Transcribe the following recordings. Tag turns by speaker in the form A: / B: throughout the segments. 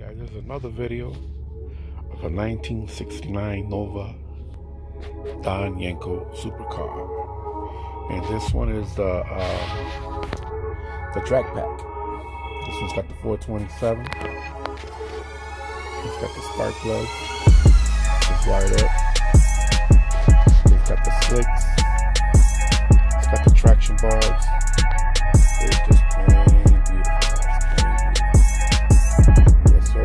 A: Alright guys, this is another video of a 1969 Nova Don Yenko supercar. And this one is the track pack. This one's got the 427. It's got the spark plug. It's wired up. It's got the slicks. It's got the traction bars. It's just plain beautiful. Yes, sir.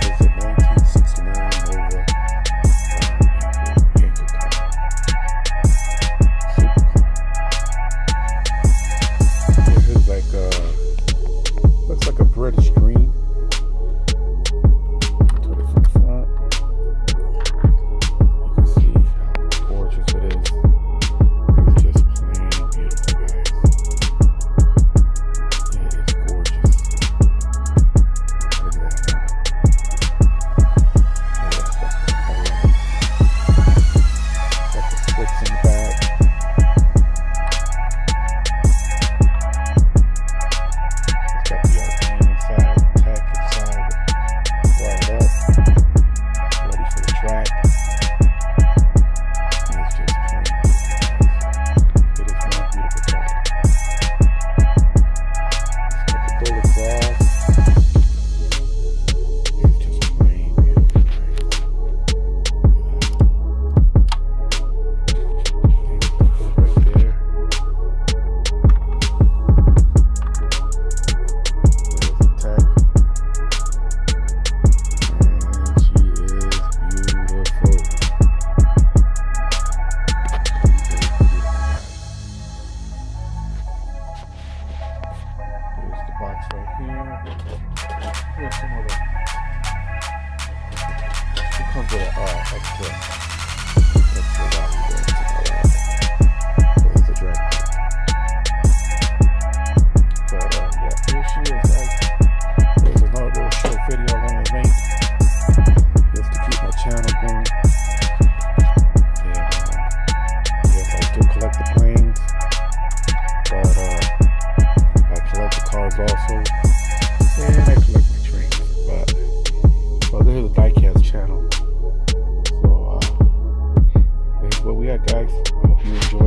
A: This is a 1969 Nova Yenko car. Supercar. This is like looks like a British green. Put it from the front. You can see how gorgeous it is. It's just plain beautiful, guys. It is gorgeous. Look at that. Got the slicks in the back. It's got the Ertl inside, tack inside, wired up, ready for the track. And it's just plain beautiful, guys. It is one beautiful car. It's got the bullet glass. It's just plain beautiful, guys. Right there. There's the tag. And she is beautiful. There's the box right here. Here's some other. It comes with an extra value there. There's the drag. But yeah, here she is, guys. There's another little short video I want to make just to keep my channel going. And yes, I still collect the planes, but I collect the cars also, and I collect my trains. But so this is a diecast channel. So this is what we got, guys. I hope you enjoy